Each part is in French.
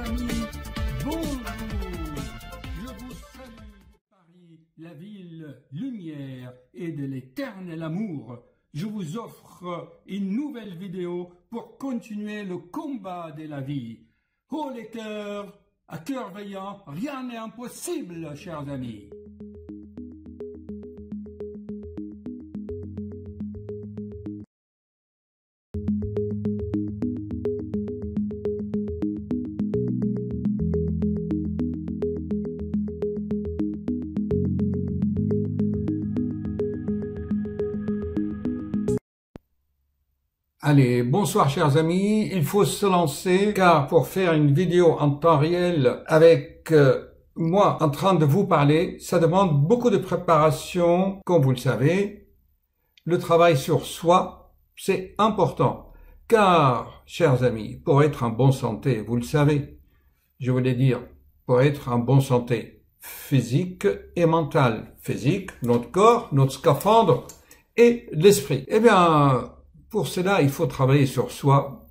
amis, bonjour. Je vous salue de Paris, la ville lumière et de l'éternel amour. Je vous offre une nouvelle vidéo pour continuer le combat de la vie. Oh les cœurs, à cœur veillant, rien n'est impossible, chers amis. Allez, bonsoir chers amis, il faut se lancer car pour faire une vidéo en temps réel avec moi en train de vous parler, ça demande beaucoup de préparation, comme vous le savez. Le travail sur soi, c'est important car, chers amis, pour être en bonne santé, vous le savez, je voulais dire, pour être en bonne santé physique et mentale. Physique, notre corps, notre scaphandre et l'esprit. Eh bien, pour cela, il faut travailler sur soi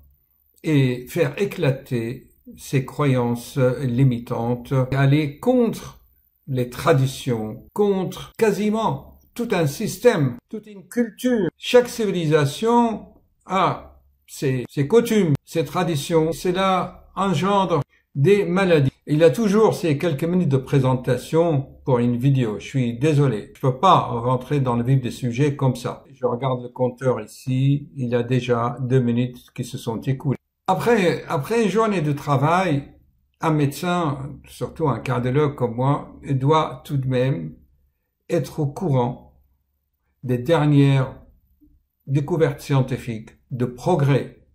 et faire éclater ses croyances limitantes, aller contre les traditions, contre quasiment tout un système, toute une culture. Chaque civilisation a ses coutumes, ses traditions. Cela engendre des maladies. Il y a toujours ces quelques minutes de présentation pour une vidéo. Je suis désolé. Je peux pas rentrer dans le vif des sujets comme ça. Je regarde le compteur ici. Il y a déjà 2 minutes qui se sont écoulées. Après une journée de travail, un médecin, surtout un cardiologue comme moi, doit tout de même être au courant des dernières découvertes scientifiques, de progrès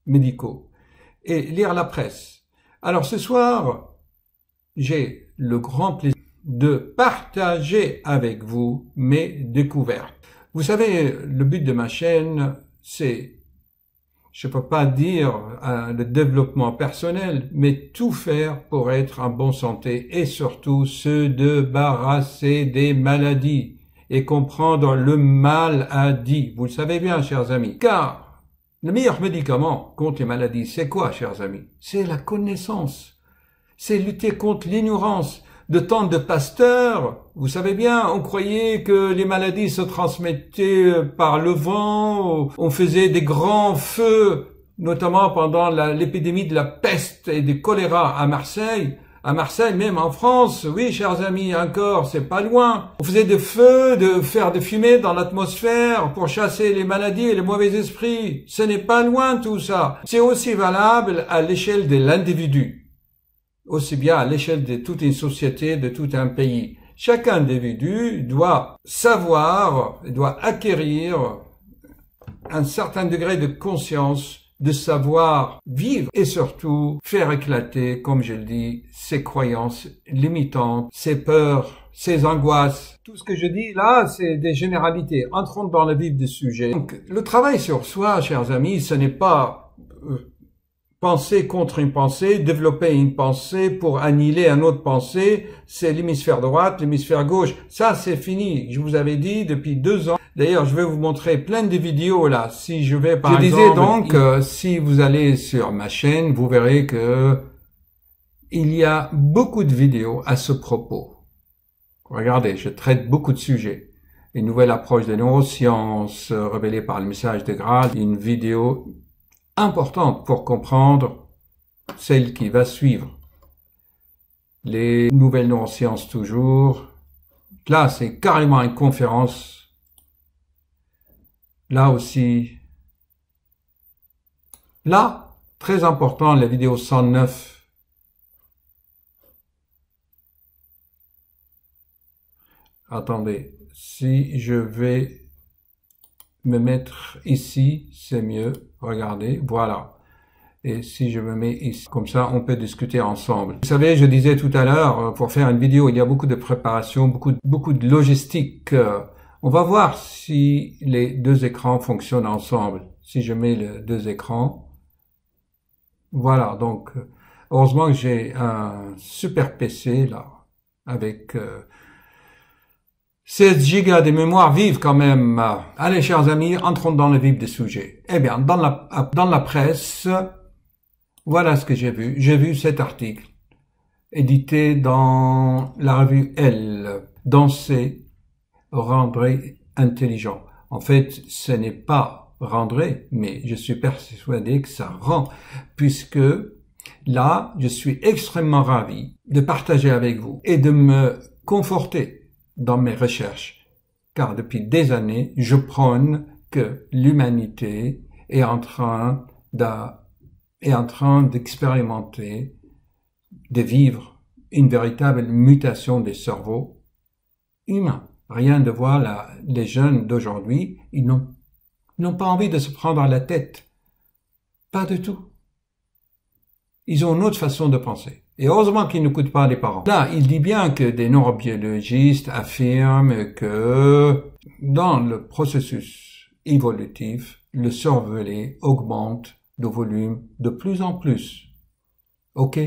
médicaux et lire la presse. Alors ce soir, j'ai le grand plaisir de partager avec vous mes découvertes. Vous savez, le but de ma chaîne, c'est, je peux pas dire le développement personnel, mais tout faire pour être en bonne santé et surtout se débarrasser des maladies et comprendre le maladie. Vous le savez bien, chers amis, car le meilleur médicament contre les maladies, c'est quoi, chers amis? C'est la connaissance. C'est lutter contre l'ignorance. De temps de Pasteur, vous savez bien, on croyait que les maladies se transmettaient par le vent, on faisait des grands feux, notamment pendant l'épidémie de la peste et du choléra à Marseille, même en France, oui, chers amis, encore, c'est pas loin. On faisait des feux, de faire de fumée dans l'atmosphère pour chasser les maladies et les mauvais esprits. Ce n'est pas loin tout ça. C'est aussi valable à l'échelle de l'individu, aussi bien à l'échelle de toute une société, de tout un pays. Chaque individu doit savoir, doit acquérir un certain degré de conscience, de savoir vivre et surtout faire éclater, comme je le dis, ses croyances limitantes, ses peurs, ses angoisses. Tout ce que je dis là, c'est des généralités. Entrons dans le vif du sujet. Donc, le travail sur soi, chers amis, ce n'est pas penser contre une pensée, développer une pensée pour annihiler une autre pensée, c'est l'hémisphère droite, l'hémisphère gauche. Ça, c'est fini. Je vous avais dit depuis 2 ans. D'ailleurs, je vais vous montrer plein de vidéos là. Si je vais par exemple... Je disais donc, si vous allez sur ma chaîne, vous verrez que il y a beaucoup de vidéos à ce propos. Regardez, je traite beaucoup de sujets. Une nouvelle approche des neurosciences révélée par le message de Graal, une vidéo importante pour comprendre celle qui va suivre. Les nouvelles neurosciences toujours. Là, c'est carrément une conférence. Là aussi. Là, très important, la vidéo 109. Attendez, si je vais me mettre ici, c'est mieux. Regardez, voilà. Et si je me mets ici, comme ça, on peut discuter ensemble. Vous savez, je disais tout à l'heure, pour faire une vidéo, il y a beaucoup de préparation, beaucoup de logistique. On va voir si les 2 écrans fonctionnent ensemble. Si je mets les 2 écrans, voilà. Donc, heureusement que j'ai un super PC là, avec 16 gigas de mémoire vive quand même. Allez, chers amis, entrons dans le vif des sujets. Eh bien, dans la presse, Voilà ce que j'ai vu. J'ai vu cet article, édité dans la revue Elle. Danser rendrait intelligent. En fait, ce n'est pas rendrait, mais je suis persuadé que ça rend, puisque là, je suis extrêmement ravi de partager avec vous et de me conforter dans mes recherches, car depuis des années, je prône que l'humanité est en train d'expérimenter, de vivre une véritable mutation des cerveaux humains. Rien de voir les jeunes d'aujourd'hui, ils n'ont pas envie de se prendre à la tête. Pas du tout. Ils ont une autre façon de penser. Et heureusement qu'ils n'écoutent pas les parents. Là, il dit bien que des neurobiologistes affirment que dans le processus évolutif, le cervelet augmente de volume de plus en plus. OK?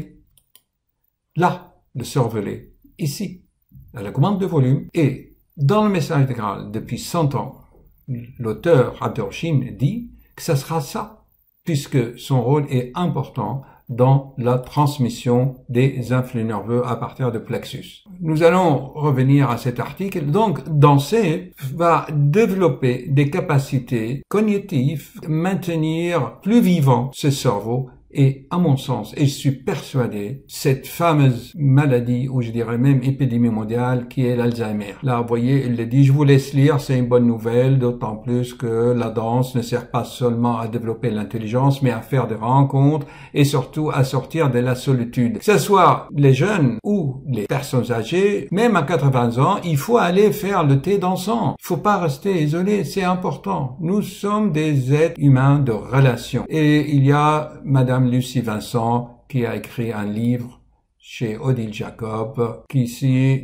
Là, le cervelet, ici, elle augmente de volume. Et dans le message de Graal, depuis 100 ans, l'auteur Abdurrahim dit que ça sera ça, puisque son rôle est important dans la transmission des influx nerveux à partir de plexus. Nous allons revenir à cet article. Donc, danser va développer des capacités cognitives, maintenir plus vivant ce cerveau. Et à mon sens, et je suis persuadé, cette fameuse maladie, ou je dirais même épidémie mondiale, qui est l'Alzheimer. Là, vous voyez, il le dit, je vous laisse lire, c'est une bonne nouvelle, d'autant plus que la danse ne sert pas seulement à développer l'intelligence, mais à faire des rencontres et surtout à sortir de la solitude. Que ce soit les jeunes ou les personnes âgées, même à 80 ans, il faut aller faire le thé dansant. Il faut pas rester isolé, c'est important. Nous sommes des êtres humains de relation. Et il y a Madame Lucie Vincent, qui a écrit un livre chez Odile Jacob, qui dit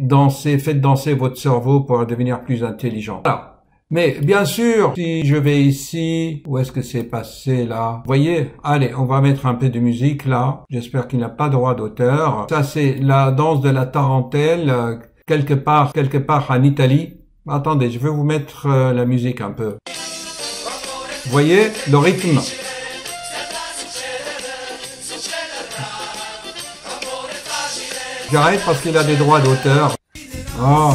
« Faites danser votre cerveau pour devenir plus intelligent ». Voilà. Mais bien sûr, si je vais ici, où est-ce que c'est passé là? Vous voyez? Allez, on va mettre un peu de musique là. J'espère qu'il n'y a pas de droit d'auteur. Ça, c'est la danse de la tarentelle, quelque part en Italie. Attendez, je vais vous mettre la musique un peu. Vous voyez le rythme? J'arrête parce qu'il a des droits d'auteur. Oh,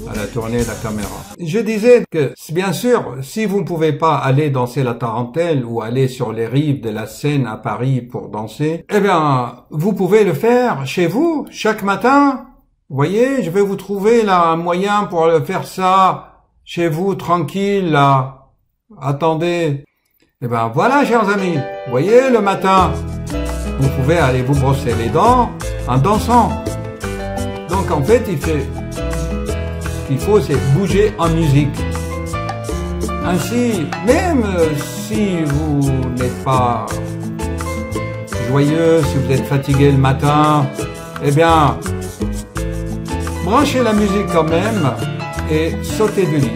elle a tourné la caméra. Je disais que, bien sûr, si vous ne pouvez pas aller danser la tarentelle ou aller sur les rives de la Seine à Paris pour danser, eh bien, vous pouvez le faire chez vous, chaque matin. Vous voyez, je vais vous trouver là un moyen pour faire ça chez vous, tranquille, là. Attendez. Eh bien, voilà, chers amis. Vous voyez, le matin, vous pouvez aller vous brosser les dents en dansant. Donc en fait, il faut c'est bouger en musique. Ainsi, même si vous n'êtes pas joyeux, si vous êtes fatigué le matin, eh bien, branchez la musique quand même et sautez du lit.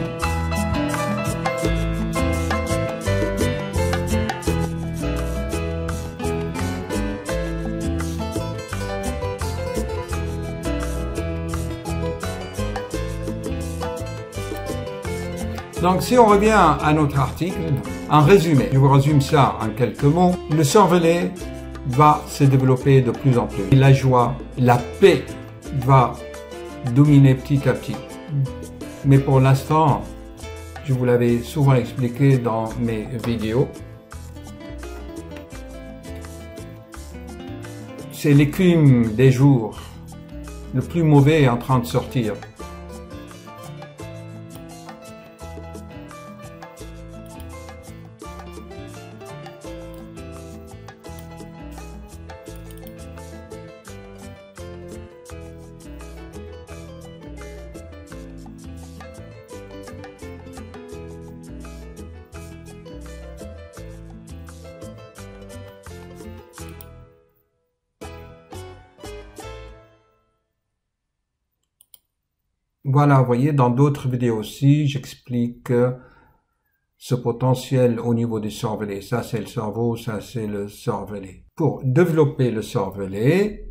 Donc, si on revient à notre article, en résumé, je vous résume ça en quelques mots, le cervelet va se développer de plus en plus. La joie, la paix va dominer petit à petit. Mais pour l'instant, je vous l'avais souvent expliqué dans mes vidéos, c'est l'écume des jours, le plus mauvais est en train de sortir. Voilà, vous voyez, dans d'autres vidéos aussi, j'explique ce potentiel au niveau du cervelet. Ça, c'est le cerveau, ça, c'est le cervelet. Pour développer le cervelet,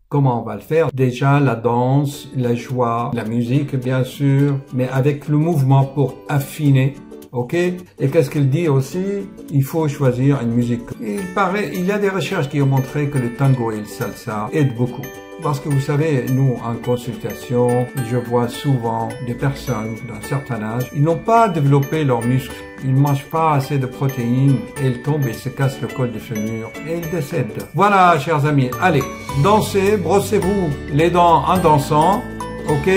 comment on va le faire? Déjà, la danse, la joie, la musique, bien sûr, mais avec le mouvement pour affiner ok? Et qu'est-ce qu'il dit aussi? Il faut choisir une musique. Il y a des recherches qui ont montré que le tango et le salsa aident beaucoup. Parce que vous savez, nous, en consultation, je vois souvent des personnes d'un certain âge, ils n'ont pas développé leurs muscles, ils ne mangent pas assez de protéines, et ils tombent et se cassent le col du fémur, et ils décèdent. Voilà, chers amis, allez, dansez, brossez-vous les dents en dansant, ok?